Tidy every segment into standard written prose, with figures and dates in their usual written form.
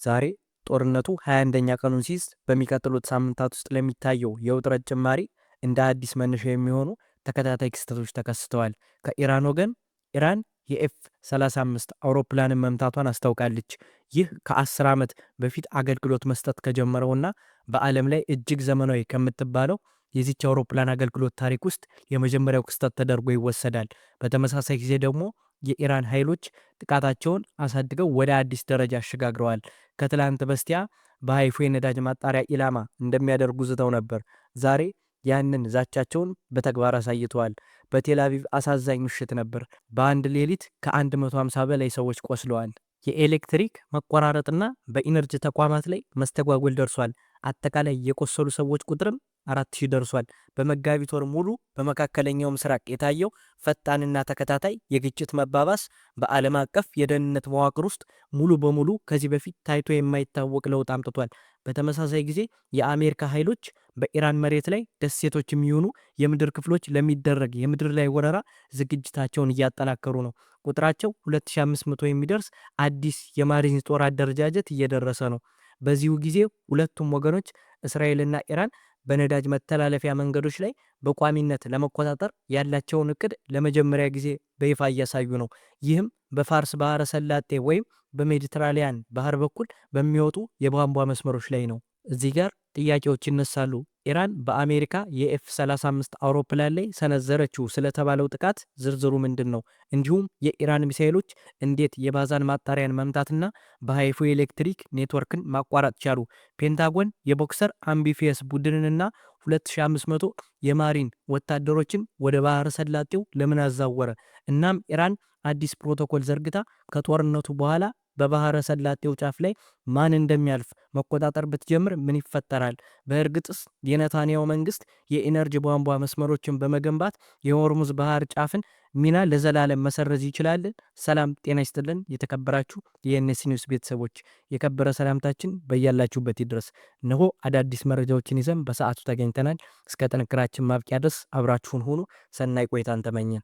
ዛሬ ጦርነቱ 21ኛ ቀኑን ሲይዝ በሚቀጥሉት ሳምንታት ውስጥ ለሚታየው የውጥረት ጭማሪ እንደ አዲስ መነሻ የሚሆኑ ተከታታይ ክስተቶች ተከስተዋል። ከኢራን ወገን ኢራን የኤፍ 35 አውሮፕላንን መምታቷን አስታውቃለች። ይህ ከ10 ዓመት በፊት አገልግሎት መስጠት ከጀመረውና በዓለም ላይ እጅግ ዘመናዊ ከምትባለው የዚች አውሮፕላን አገልግሎት ታሪክ ውስጥ የመጀመሪያው ክስተት ተደርጎ ይወሰዳል። በተመሳሳይ ጊዜ ደግሞ የኢራን ኃይሎች ጥቃታቸውን አሳድገው ወደ አዲስ ደረጃ አሸጋግረዋል። ከትላንት በስቲያ በሃይፋ የነዳጅ ማጣሪያ ኢላማ እንደሚያደርጉ ዝተው ነበር። ዛሬ ያንን ዛቻቸውን በተግባር አሳይተዋል። በቴል አቪቭ አሳዛኝ ምሽት ነበር። በአንድ ሌሊት ከ150 በላይ ሰዎች ቆስለዋል። የኤሌክትሪክ መቆራረጥና በኢነርጂ ተቋማት ላይ መስተጓጎል ደርሷል። አጠቃላይ የቆሰሉ ሰዎች ቁጥርም 4000 ደርሷል። በመጋቢት ወር ሙሉ በመካከለኛው ምስራቅ የታየው ፈጣንና ተከታታይ የግጭት መባባስ በዓለም አቀፍ የደህንነት መዋቅር ውስጥ ሙሉ በሙሉ ከዚህ በፊት ታይቶ የማይታወቅ ለውጥ አምጥቷል። በተመሳሳይ ጊዜ የአሜሪካ ኃይሎች በኢራን መሬት ላይ ደሴቶች የሚሆኑ የምድር ክፍሎች ለሚደረግ የምድር ላይ ወረራ ዝግጅታቸውን እያጠናከሩ ነው። ቁጥራቸው 2500 የሚደርስ አዲስ የማሪን ጦር አደረጃጀት እየደረሰ ነው። በዚሁ ጊዜ ሁለቱም ወገኖች እስራኤልና ኢራን በነዳጅ መተላለፊያ መንገዶች ላይ በቋሚነት ለመቆጣጠር ያላቸውን እቅድ ለመጀመሪያ ጊዜ በይፋ እያሳዩ ነው። ይህም በፋርስ ባህረ ሰላጤ ወይም በሜዲትራሊያን ባህር በኩል በሚወጡ የቧንቧ መስመሮች ላይ ነው። እዚህ ጋር ጥያቄዎች ይነሳሉ። ኢራን በአሜሪካ የኤፍ 35 አውሮፕላን ላይ ሰነዘረችው ስለተባለው ጥቃት ዝርዝሩ ምንድን ነው? እንዲሁም የኢራን ሚሳኤሎች እንዴት የባዛን ማጣሪያን መምታትና በሃይፋ ኤሌክትሪክ ኔትወርክን ማቋረጥ ቻሉ? ፔንታጎን የቦክሰር አምቢፊየስ ቡድንንና 2500 የማሪን ወታደሮችን ወደ ባህረ ሰላጤው ለምን አዛወረ? እናም ኢራን አዲስ ፕሮቶኮል ዘርግታ ከጦርነቱ በኋላ በባህረ ሰላጤው ጫፍ ላይ ማን እንደሚያልፍ መቆጣጠር ብትጀምር ምን ይፈጠራል? በእርግጥስ የኔታንያሁ መንግስት የኢነርጂ ቧንቧ መስመሮችን በመገንባት የሆርሙዝ ባህር ጫፍን ሚና ለዘላለም መሰረዝ ይችላል? ሰላም ጤና ይስጥልን። የተከበራችሁ የኤንኤስ ኒውስ ቤተሰቦች የከበረ ሰላምታችን በያላችሁበት ይድረስ። እነሆ አዳዲስ መረጃዎችን ይዘን በሰዓቱ ተገኝተናል። እስከ ጥንቅራችን ማብቂያ ድረስ አብራችሁን ሁኑ። ሰናይ ቆይታን ተመኘን።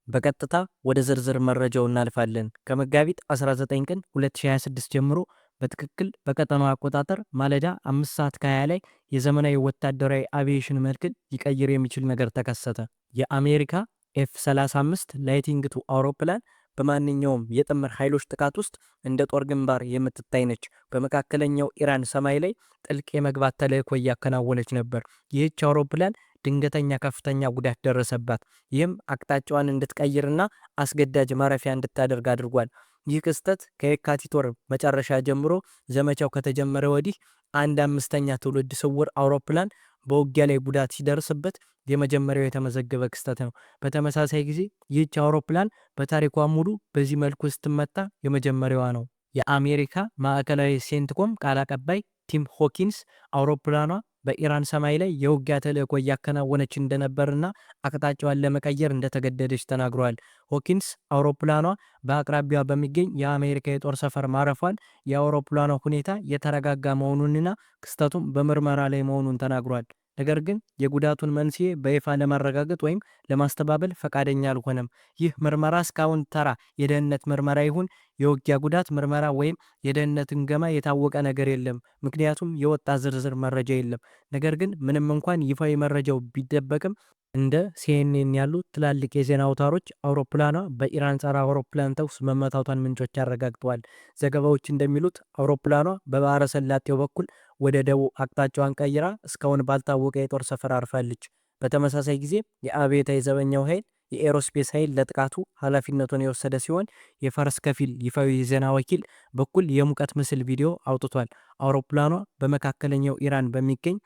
በቀጥታ ወደ ዝርዝር መረጃው እናልፋለን። ከመጋቢት 19 ቀን 2026 ጀምሮ በትክክል በቀጠናው አቆጣጠር ማለዳ 5 ሰዓት ከ20 ላይ የዘመናዊ ወታደራዊ አቪዬሽን መልክን ሊቀይር የሚችል ነገር ተከሰተ። የአሜሪካ ኤፍ-35 ላይቲንግ ቱ አውሮፕላን በማንኛውም የጥምር ኃይሎች ጥቃት ውስጥ እንደ ጦር ግንባር የምትታይ ነች። በመካከለኛው ኢራን ሰማይ ላይ ጥልቅ የመግባት ተልዕኮ እያከናወነች ነበር። ይህች አውሮፕላን ድንገተኛ ከፍተኛ ጉዳት ደረሰባት። ይህም አቅጣጫዋን እንድትቀይርና አስገዳጅ ማረፊያ እንድታደርግ አድርጓል። ይህ ክስተት ከየካቲት ወር መጨረሻ ጀምሮ ዘመቻው ከተጀመረ ወዲህ 1/5ኛ ትውልድ ስውር አውሮፕላን በውጊያ ላይ ጉዳት ሲደርስበት የመጀመሪያው የተመዘገበ ክስተት ነው። በተመሳሳይ ጊዜ ይህች አውሮፕላን በታሪኳ ሙሉ በዚህ መልኩ ስትመታ የመጀመሪያዋ ነው። የአሜሪካ ማዕከላዊ ሴንትኮም ቃል አቀባይ ቲም ሆኪንስ አውሮፕላኗ በኢራን ሰማይ ላይ የውጊያ ተልዕኮ እያከናወነች እንደነበርና አቅጣጫዋን ለመቀየር እንደተገደደች ተናግረዋል። ሆኪንስ አውሮፕላኗ በአቅራቢያ በሚገኝ የአሜሪካ የጦር ሰፈር ማረፏን፣ የአውሮፕላኗ ሁኔታ የተረጋጋ መሆኑንና ክስተቱም በምርመራ ላይ መሆኑን ተናግሯል። ነገር ግን የጉዳቱን መንስኤ በይፋ ለማረጋገጥ ወይም ለማስተባበል ፈቃደኛ አልሆነም። ይህ ምርመራ እስካሁን ተራ የደህንነት ምርመራ ይሁን የውጊያ ጉዳት ምርመራ ወይም የደህንነት ግምገማ የታወቀ ነገር የለም፣ ምክንያቱም የወጣ ዝርዝር መረጃ የለም። ነገር ግን ምንም እንኳን ይፋዊ መረጃው ቢደበቅም እንደ ሲኤንኤን ያሉ ትላልቅ የዜና አውታሮች አውሮፕላኗ በኢራን ጸረ አውሮፕላን ተኩስ መመታቷን ምንጮች አረጋግጠዋል። ዘገባዎች እንደሚሉት አውሮፕላኗ በባህረ ሰላጤው በኩል ወደ ደቡብ አቅጣጫዋን ቀይራ እስካሁን ባልታወቀ የጦር ሰፈር አርፋለች። በተመሳሳይ ጊዜ የአብዮታዊ ዘበኛው ኃይል የኤሮስፔስ ኃይል ለጥቃቱ ኃላፊነቱን የወሰደ ሲሆን የፋርስ ከፊል ይፋዊ የዜና ወኪል በኩል የሙቀት ምስል ቪዲዮ አውጥቷል። አውሮፕላኗ በመካከለኛው ኢራን በሚገኝ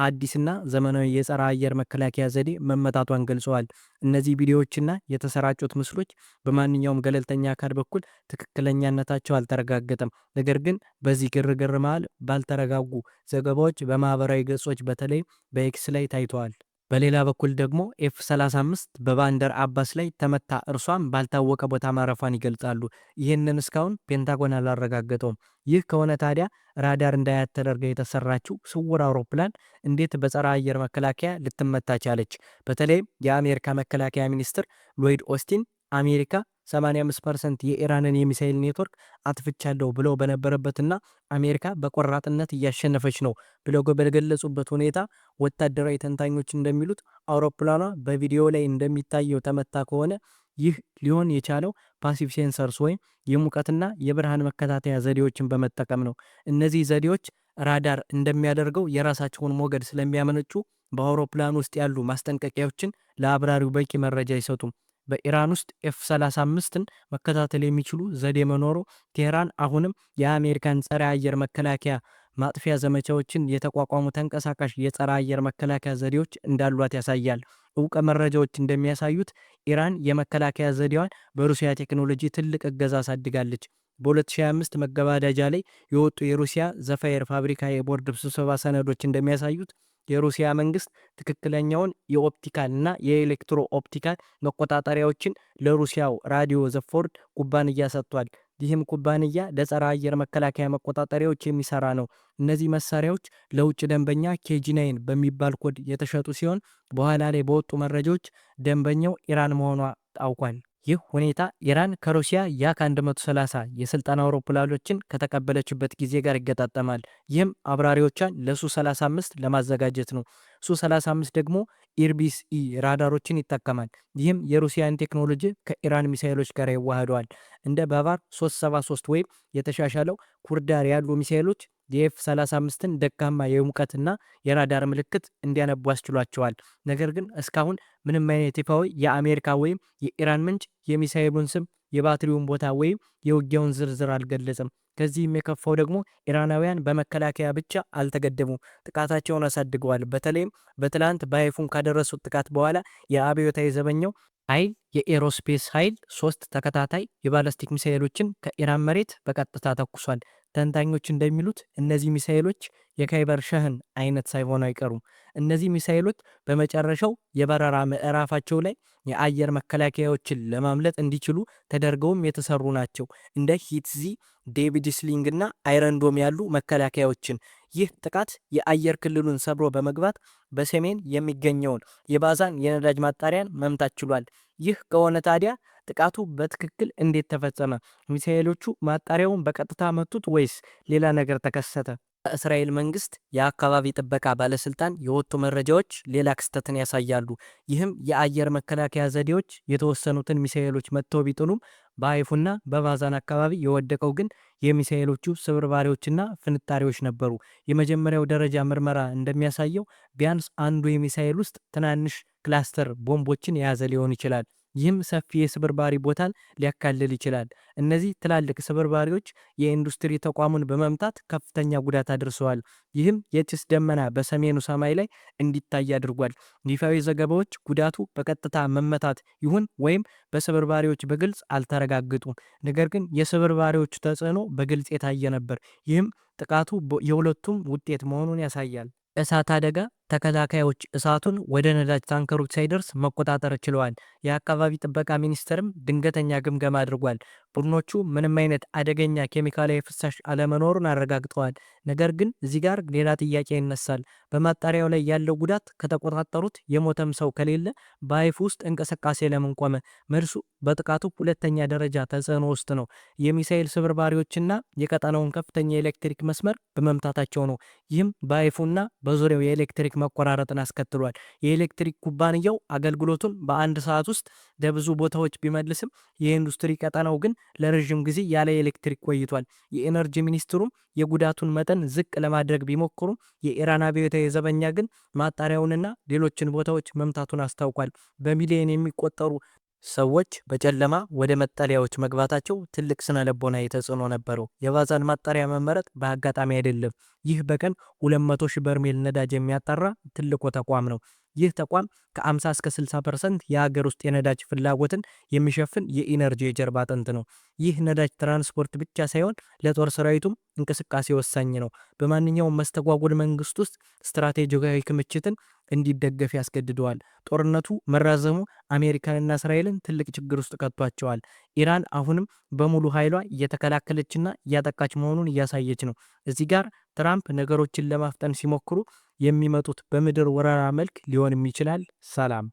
አዲስና ዘመናዊ የጸረ አየር መከላከያ ዘዴ መመታቷን ገልጸዋል። እነዚህ ቪዲዮዎችና የተሰራጩት ምስሎች በማንኛውም ገለልተኛ አካል በኩል ትክክለኛነታቸው አልተረጋገጠም። ነገር ግን በዚህ ግርግር መሃል ባልተረጋጉ ዘገባዎች በማህበራዊ ገጾች በተለይ በኤክስ ላይ ታይተዋል። በሌላ በኩል ደግሞ ኤፍ-35 በባንደር አባስ ላይ ተመታ፣ እርሷም ባልታወቀ ቦታ ማረፏን ይገልጻሉ። ይህንን እስካሁን ፔንታጎን አላረጋገጠውም። ይህ ከሆነ ታዲያ ራዳር እንዳያት ተደርጋ የተሰራችው ስውር አውሮፕላን እንዴት በጸረ አየር መከላከያ ልትመታ ቻለች? በተለይም የአሜሪካ መከላከያ ሚኒስትር ሎይድ ኦስቲን አሜሪካ 85% የኢራንን የሚሳኤል ኔትወርክ አጥፍቻለሁ ብለው በነበረበትና አሜሪካ በቆራጥነት እያሸነፈች ነው ብለው በገለጹበት ሁኔታ ወታደራዊ ተንታኞች እንደሚሉት አውሮፕላኗ በቪዲዮ ላይ እንደሚታየው ተመታ ከሆነ ይህ ሊሆን የቻለው ፓሲቭ ሴንሰርስ ወይም የሙቀትና የብርሃን መከታተያ ዘዴዎችን በመጠቀም ነው። እነዚህ ዘዴዎች ራዳር እንደሚያደርገው የራሳቸውን ሞገድ ስለሚያመነጩ በአውሮፕላን ውስጥ ያሉ ማስጠንቀቂያዎችን ለአብራሪው በቂ መረጃ አይሰጡም። በኢራን ውስጥ ኤፍ-35ን መከታተል የሚችሉ ዘዴ መኖሩ ቴህራን አሁንም የአሜሪካን ጸረ አየር መከላከያ ማጥፊያ ዘመቻዎችን የተቋቋሙ ተንቀሳቃሽ የጸረ አየር መከላከያ ዘዴዎች እንዳሏት ያሳያል። እውቅ መረጃዎች እንደሚያሳዩት ኢራን የመከላከያ ዘዴዋን በሩሲያ ቴክኖሎጂ ትልቅ እገዛ አሳድጋለች። በ2025 መገባደጃ ላይ የወጡ የሩሲያ ዘፋየር ፋብሪካ የቦርድ ስብሰባ ሰነዶች እንደሚያሳዩት የሩሲያ መንግስት ትክክለኛውን የኦፕቲካል እና የኤሌክትሮ ኦፕቲካል መቆጣጠሪያዎችን ለሩሲያው ራዲዮ ዘፎርድ ኩባንያ ሰጥቷል። ይህም ኩባንያ ለጸረ አየር መከላከያ መቆጣጠሪያዎች የሚሰራ ነው። እነዚህ መሳሪያዎች ለውጭ ደንበኛ ኬጂ9 በሚባል ኮድ የተሸጡ ሲሆን በኋላ ላይ በወጡ መረጃዎች ደንበኛው ኢራን መሆኗ ታውቋል። ይህ ሁኔታ ኢራን ከሩሲያ ያክ-130 የስልጠና አውሮፕላኖችን ከተቀበለችበት ጊዜ ጋር ይገጣጠማል። ይህም አብራሪዎቿን ለሱ-35 ለማዘጋጀት ነው። ሱ-35 ደግሞ ኢርቢስ ኢ ራዳሮችን ይጠቀማል። ይህም የሩሲያን ቴክኖሎጂ ከኢራን ሚሳኤሎች ጋር ያዋህደዋል። እንደ ባቫር 373 ወይም የተሻሻለው ኩርዳር ያሉ ሚሳኤሎች የኤፍ-35ን ደካማ የሙቀትና የራዳር ምልክት እንዲያነቡ አስችሏቸዋል። ነገር ግን እስካሁን ምንም አይነት ይፋዊ የአሜሪካ ወይም የኢራን ምንጭ የሚሳኤሉን ስም፣ የባትሪውን ቦታ ወይም የውጊያውን ዝርዝር አልገለጸም። ከዚህም የከፋው ደግሞ ኢራናውያን በመከላከያ ብቻ አልተገደቡም፣ ጥቃታቸውን አሳድገዋል። በተለይም በትላንት በአይፉን ካደረሱት ጥቃት በኋላ የአብዮታዊ ዘበኛው ኃይል የኤሮስፔስ ኃይል 3 ተከታታይ የባለስቲክ ሚሳኤሎችን ከኢራን መሬት በቀጥታ ተኩሷል። ተንታኞች እንደሚሉት እነዚህ ሚሳኤሎች የካይበር ሸህን አይነት ሳይሆኑ አይቀሩም። እነዚህ ሚሳኤሎች በመጨረሻው የበረራ ምዕራፋቸው ላይ የአየር መከላከያዎችን ለማምለጥ እንዲችሉ ተደርገውም የተሰሩ ናቸው። እንደ ሂትዚ፣ ዴቪድ ስሊንግ እና አይረንዶም ያሉ መከላከያዎችን። ይህ ጥቃት የአየር ክልሉን ሰብሮ በመግባት በሰሜን የሚገኘውን የባዛን የነዳጅ ማጣሪያን መምታት ችሏል። ይህ ከሆነ ታዲያ ጥቃቱ በትክክል እንዴት ተፈጸመ? ሚሳኤሎቹ ማጣሪያውን በቀጥታ መቱት ወይስ ሌላ ነገር ተከሰተ? ከእስራኤል መንግስት የአካባቢ ጥበቃ ባለስልጣን የወጡ መረጃዎች ሌላ ክስተትን ያሳያሉ። ይህም የአየር መከላከያ ዘዴዎች የተወሰኑትን ሚሳኤሎች መጥተው ቢጥሉም በአይፉና በባዛን አካባቢ የወደቀው ግን የሚሳኤሎቹ ስብርባሪዎችና ፍንጣሪዎች ነበሩ። የመጀመሪያው ደረጃ ምርመራ እንደሚያሳየው ቢያንስ አንዱ የሚሳኤል ውስጥ ትናንሽ ክላስተር ቦምቦችን የያዘ ሊሆን ይችላል። ይህም ሰፊ የስብርባሪ ቦታን ሊያካልል ይችላል። እነዚህ ትላልቅ ስብርባሪዎች የኢንዱስትሪ ተቋሙን በመምታት ከፍተኛ ጉዳት አድርሰዋል። ይህም የጭስ ደመና በሰሜኑ ሰማይ ላይ እንዲታይ አድርጓል። ይፋዊ ዘገባዎች ጉዳቱ በቀጥታ መመታት ይሁን ወይም በስብርባሪዎች በግልጽ አልተረጋገጡም። ነገር ግን የስብርባሪዎቹ ተጽዕኖ በግልጽ የታየ ነበር። ይህም ጥቃቱ የሁለቱም ውጤት መሆኑን ያሳያል። እሳት አደጋ ተከላካዮች እሳቱን ወደ ነዳጅ ታንከሮች ሳይደርስ መቆጣጠር ችለዋል። የአካባቢ ጥበቃ ሚኒስቴርም ድንገተኛ ግምገማ አድርጓል። ቡድኖቹ ምንም አይነት አደገኛ ኬሚካላዊ ፍሳሽ አለመኖሩን አረጋግጠዋል። ነገር ግን እዚህ ጋር ሌላ ጥያቄ ይነሳል። በማጣሪያው ላይ ያለው ጉዳት ከተቆጣጠሩት የሞተም ሰው ከሌለ በአይፍ ውስጥ እንቅስቃሴ ለምን ቆመ? መልሱ በጥቃቱ ሁለተኛ ደረጃ ተጽዕኖ ውስጥ ነው። የሚሳኤል ስብርባሪዎችና የቀጠናውን ከፍተኛ የኤሌክትሪክ መስመር በመምታታቸው ነው። ይህም በአይፉና በዙሪያው የኤሌክትሪክ መቆራረጥን አስከትሏል። የኤሌክትሪክ ኩባንያው አገልግሎቱን በአንድ ሰዓት ውስጥ ለብዙ ቦታዎች ቢመልስም የኢንዱስትሪ ቀጠናው ግን ለረዥም ጊዜ ያለ ኤሌክትሪክ ቆይቷል። የኤነርጂ ሚኒስትሩም የጉዳቱን መጠን ዝቅ ለማድረግ ቢሞክሩም የኢራን አብዮታዊ ዘበኛ ግን ማጣሪያውንና ሌሎችን ቦታዎች መምታቱን አስታውቋል። በሚሊዮን የሚቆጠሩ ሰዎች በጨለማ ወደ መጠለያዎች መግባታቸው ትልቅ ስነ ልቦናዊ ተጽዕኖ ነበረው። የባዛን ማጣሪያ መመረጥ በአጋጣሚ አይደለም። ይህ በቀን 200,000 በርሜል ነዳጅ የሚያጣራ ትልቁ ተቋም ነው። ይህ ተቋም ከ50 እስከ 60% የሀገር ውስጥ የነዳጅ ፍላጎትን የሚሸፍን የኢነርጂ የጀርባ አጥንት ነው። ይህ ነዳጅ ትራንስፖርት ብቻ ሳይሆን ለጦር ሰራዊቱም እንቅስቃሴ ወሳኝ ነው። በማንኛውም መስተጓጎል መንግስት ውስጥ ስትራቴጂካዊ ክምችትን እንዲደገፍ ያስገድደዋል። ጦርነቱ መራዘሙ አሜሪካንና እስራኤልን ትልቅ ችግር ውስጥ ከቷቸዋል። ኢራን አሁንም በሙሉ ኃይሏ እየተከላከለችና እያጠቃች መሆኑን እያሳየች ነው። እዚህ ጋር ትራምፕ ነገሮችን ለማፍጠን ሲሞክሩ የሚመጡት በምድር ወረራ መልክ ሊሆንም ይችላል። ሰላም